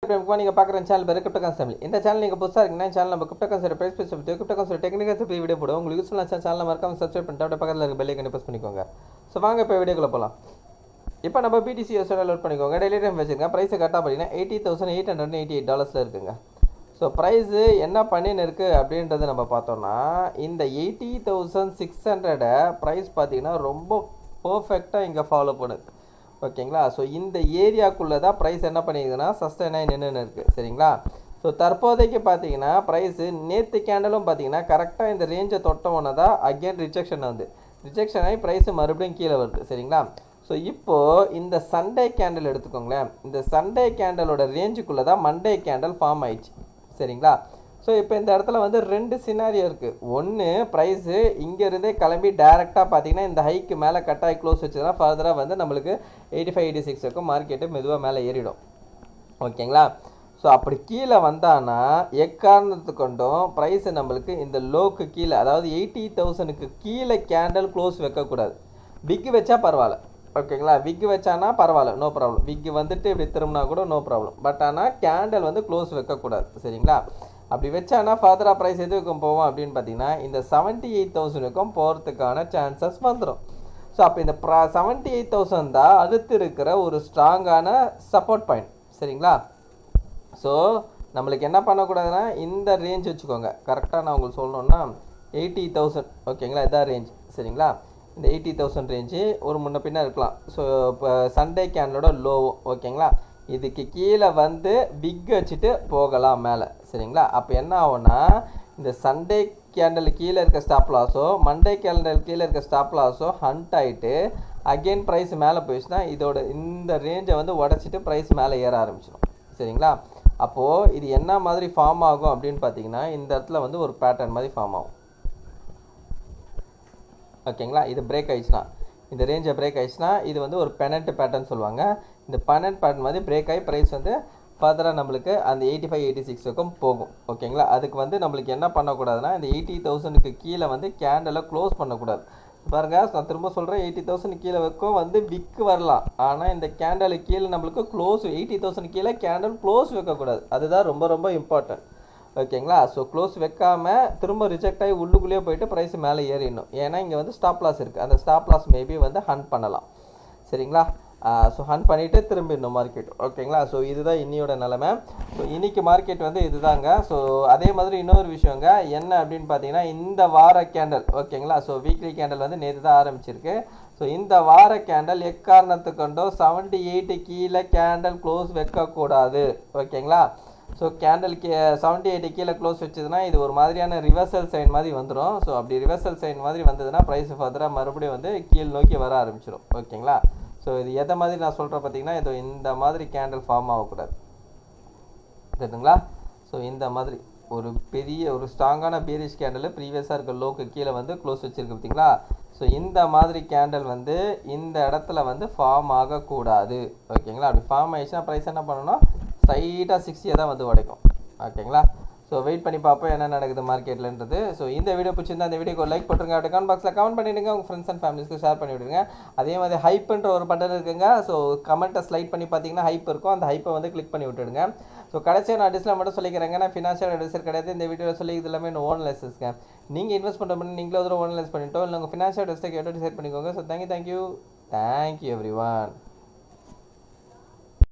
நீங்கள் பார்க்குற சேனல் பேர் கிரிப்டோகான்ஸ் ஃபேமிலி. இந்த சேனல் நீங்கள் புதுசாக இருக்குன்னா சேனல் நம்ம கிரிப்டோகான்ஸோட பிரைஸ் பேச பற்றி கிரிப்டோகான்ஸோட டெக்னிக்கல் பற்றி வீடியோ போடுவோம். உங்களுக்கு யூஸ்ஃபுல்லாக சேனல் மறக்காம சப்ஸ்கிரைப் பண்ணிட்டு அப்படியே பக்கத்தில் இருக்க பெல் ஐக்கனை ப்ரெஸ் பண்ணிக்கோங்க. ஸோ வாங்க இப்போ வீடியோக்குள்ள போகலாம். இப்போ நம்ம BTC USD லோட் பண்ணிக்கோங்க. டெய்லி டைம் வச்சுருங்க. ப்ரைஸை கரெக்டாக பார்த்தீங்கன்னா $80,888 இருக்குங்க. ஸோ ப்ரைஸு என்ன பண்ணின்னு இருக்குது அப்படின்றத நம்ம பார்த்தோம்னா இந்த 80,600 ப்ரைஸ் பார்த்தீங்கன்னா ரொம்ப பர்ஃபெக்டாக இங்கே ஃபாலோ பண்ணுது. ஓகேங்களா. ஸோ இந்த ஏரியாக்குள்ளே தான் ப்ரைஸ் என்ன பண்ணிக்குதுன்னா சஸ்டைன் ஆகி நின்றுன்னு இருக்குது. சரிங்களா. ஸோ தற்போதைக்கு பார்த்தீங்கன்னா ப்ரைஸு நேற்று கேண்டலும் பார்த்தீங்கன்னா கரெக்டாக இந்த ரேஞ்சை தொட்டவொன்னே தான் அகெயின் ரிஜெக்ஷன் வந்து ரிஜெக்ஷன் ஆகி ப்ரைஸு மறுபடியும் கீழே வருது. சரிங்களா. ஸோ இப்போது இந்த சண்டே கேண்டில் எடுத்துக்கோங்களேன். இந்த சண்டே கேண்டலோட ரேஞ்சுக்குள்ளே தான் மண்டே கேண்டல் ஃபார்ம் ஆயிடுச்சு. சரிங்களா. ஸோ இப்போ இந்த இடத்துல வந்து ரெண்டு சினாரியோ இருக்குது. ஒன்று ப்ரைஸு இங்கேருந்தே கிளம்பி டேரெக்டாக பார்த்தீங்கன்னா இந்த ஹைக்கு மேலே கட்டாகி க்ளோஸ் வச்சுன்னா ஃபர்தராக வந்து நம்மளுக்கு 85-86 இருக்கும் மார்க்கெட்டு மெதுவாக மேலே ஏறிடும். ஓகேங்களா. ஸோ அப்படி கீழே வந்தான்னா எக்காரணத்து கொண்டும் ப்ரைஸு நம்மளுக்கு இந்த லோக்கு கீழே அதாவது 80,000க்கு கீழே கேண்டல் க்ளோஸ் வைக்கக்கூடாது. விக்கு வச்சா பரவாயில்ல. ஓகேங்களா. விக்கு வச்சானா பரவாயில்ல, நோ ப்ராப்ளம். விக்கு வந்துட்டு இப்படி திரும்பினா கூட நோ ப்ராப்ளம். பட் ஆனால் கேண்டல் வந்து க்ளோஸ் வைக்கக்கூடாது. சரிங்களா. அப்படி வச்சானா ஃபர்தராக ப்ரைஸ் எதுக்கும் போவோம் அப்படின்னு பார்த்தீங்கன்னா இந்த 78,000க்கும் போகிறதுக்கான சான்சஸ் வந்துடும். ஸோ அப்போ இந்த 78,000 தான் அடுத்து இருக்கிற ஒரு ஸ்ட்ராங்கான சப்போர்ட் பாயிண்ட். சரிங்களா. ஸோ நம்மளுக்கு என்ன பண்ணக்கூடாதுன்னா இந்த ரேஞ்ச் வச்சுக்கோங்க. கரெக்டாக நான் உங்களுக்கு சொல்லணுன்னா 80,000. ஓகேங்களா. இதான் ரேஞ்ச். சரிங்களா. இந்த 80,000 ரேஞ்சு ஒரு முன்ன பின்ன இருக்கலாம். ஸோ இப்போ சண்டே கேண்டலோட லோவும் ஓகேங்களா. இதுக்கு கீழே வந்து பிக் வச்சுட்டு போகலாம் மேலே. சரிங்களா. அப்போ என்ன ஆகும்னா இந்த சண்டே கேண்டல் கீழே இருக்க ஸ்டாப் லாஸோ மண்டே கேண்டல் கீழே இருக்க ஸ்டாப் லாஸோ ஹண்ட் ஆகிட்டு அகெயின் ப்ரைஸ் மேலே போயிடுச்சுன்னா இதோட இந்த ரேஞ்சை வந்து உடச்சிட்டு ப்ரைஸ் மேலே ஏற ஆரம்பிச்சிடும். சரிங்களா. அப்போது இது என்ன மாதிரி ஃபார்ம் ஆகும் அப்படின்னு பார்த்தீங்கன்னா இந்த இடத்துல வந்து ஒரு பேட்டர்ன் மாதிரி ஃபார்ம் ஆகும். ஓகேங்களா. இது பிரேக் ஆயிடுச்சுன்னா இந்த ரேஞ்சை பிரேக் ஆயிடுச்சுன்னா இது வந்து ஒரு பெனண்ட் பேட்டர்ன் சொல்லுவாங்க. இந்த பெனண்ட் பேட்டர்ன் மாதிரி பிரேக் ஆகி ப்ரைஸ் வந்து ஃபர்தராக நம்மளுக்கு அந்த 85-86க்கும் போகும். ஓகேங்களா. அதுக்கு வந்து நம்மளுக்கு என்ன பண்ணக்கூடாதுன்னா இந்த 80,000க்கு கீழே வந்து கேண்டலை க்ளோஸ் பண்ணக்கூடாது. பாருங்கள் நான் திரும்ப சொல்கிறேன் 80,000 கீழே வைக்கும் வந்து விக்கு வரலாம். ஆனால் இந்த கேண்டலுக்கு கீழே நம்மளுக்கு க்ளோஸ் 80,000 கீழே கேண்டல் க்ளோஸ் வைக்கக்கூடாது. அதுதான் ரொம்ப ரொம்ப இம்பார்ட்டன்ட். ஓகேங்களா. ஸோ க்ளோஸ் வைக்காமல் திரும்ப ரிஜெக்ட் ஆகி உள்ளுக்குள்ளேயே போயிட்டு ப்ரைஸ் மேலே ஏறிடணும். ஏன்னா இங்கே வந்து ஸ்டாப் லாஸ் இருக்குது. அந்த ஸ்டாப் லாஸ் மேபி வந்து ஹண்ட் பண்ணலாம். சரிங்களா. ஸோ ஹண்ட் பண்ணிவிட்டு திரும்பிடணும் மார்க்கெட். ஓகேங்களா. ஸோ இதுதான் இன்னியோட நிலமை. ஸோ இன்றைக்கி மார்க்கெட் வந்து இதுதாங்க. ஸோ அதே மாதிரி இன்னொரு விஷயங்க என்ன அப்படின்னு பார்த்தீங்கன்னா இந்த வார கேண்டல் ஓகேங்களா. ஸோ வீக்லி கேண்டல் வந்து நேற்று தான் ஆரம்பிச்சிருக்கு. ஸோ இந்த வார கேண்டல் எக்காரணத்துக்கு கொண்டோ 78 கீழே கேண்டல் க்ளோஸ் வைக்கக்கூடாது. ஓகேங்களா. ஸோ கேண்டலுக்கு 78 கீழே க்ளோஸ் வச்சதுன்னா இது ஒரு மாதிரியான ரிவர்சல் சைன் மாதிரி வந்துடும். ஸோ அப்படி ரிவர்சல் சைன் மாதிரி வந்ததுன்னா ப்ரைஸ் ஃபர்தராக மறுபடியும் வந்து கீழ் நோக்கி வர ஆரம்பிச்சிடும். ஓகேங்களா. ஸோ இது எதை மாதிரி நான் சொல்கிறேன் பார்த்தீங்கன்னா இது இந்த மாதிரி கேண்டல் ஃபார்ம் ஆகக்கூடாது. தெரியுதுங்களா. ஸோ இந்த மாதிரி ஒரு பெரிய ஒரு ஸ்ட்ராங்கான பீரிஷ் கேண்டல் ப்ரீவியஸாக இருக்க லோக்கு கீழே வந்து க்ளோஸ் வச்சுருக்கு பார்த்தீங்களா. ஸோ இந்த மாதிரி கேண்டல் வந்து இந்த இடத்துல வந்து ஃபார்ம் ஆகக்கூடாது. ஓகேங்களா. அப்படி ஃபார்ம் ஆகிடுச்சுன்னா ப்ரைஸ் என்ன பண்ணணும் ஸ்ட்ரைட்டாக 60 தான் வந்து உடைக்கும். ஓகேங்களா. ஸோ வெயிட் பண்ணி பார்ப்போம் என்ன நடக்குது மார்க்கெட்லன்றது. ஸோ இந்த வீடியோ பிடிச்சிருந்தா அந்த வீடியோக்கு லைக் போட்டுருங்க. அப்படி கமெண்ட் பாக்ஸில் கமெண்ட் பண்ணிவிடுங்க. உங்கள் ஃப்ரெண்ட்ஸ் அண்ட் ஃபேமிலிஸ்க்கு ஷேர் பண்ணி விடுங்க. அதே மாதிரி ஹைப்புன்ற ஒரு பட்டன் இருக்குங்க. ஸோ கமெண்ட்டை ஸ்லைட் பண்ணி பார்த்தீங்கன்னா ஹைப் இருக்கும். அந்த ஹைப்பை வந்து கிளிக் பண்ணி விட்டுடுங்க. ஸோ கடைசியாக நான் டிஸ்ல மட்டும் சொல்லிக்கிறேங்க. நான் ஃபினான்ஷியல் அட்வைசர் கிடையாது. இந்த வீடியோவில் சொல்லி இது எல்லாமே ஓன் லைசன்ஸ்ங்க. நீங்கள் இன்வெஸ்ட் பண்ணுற பண்ணி நீங்களே ஒரு ஓன் லைஸ் பண்ணிட்டோம் இல்லை உங்கள் ஃபினான்ஷியல் அட்வைஸை கேட்டு டிசைட் பண்ணிக்கோங்க. So thank you every one.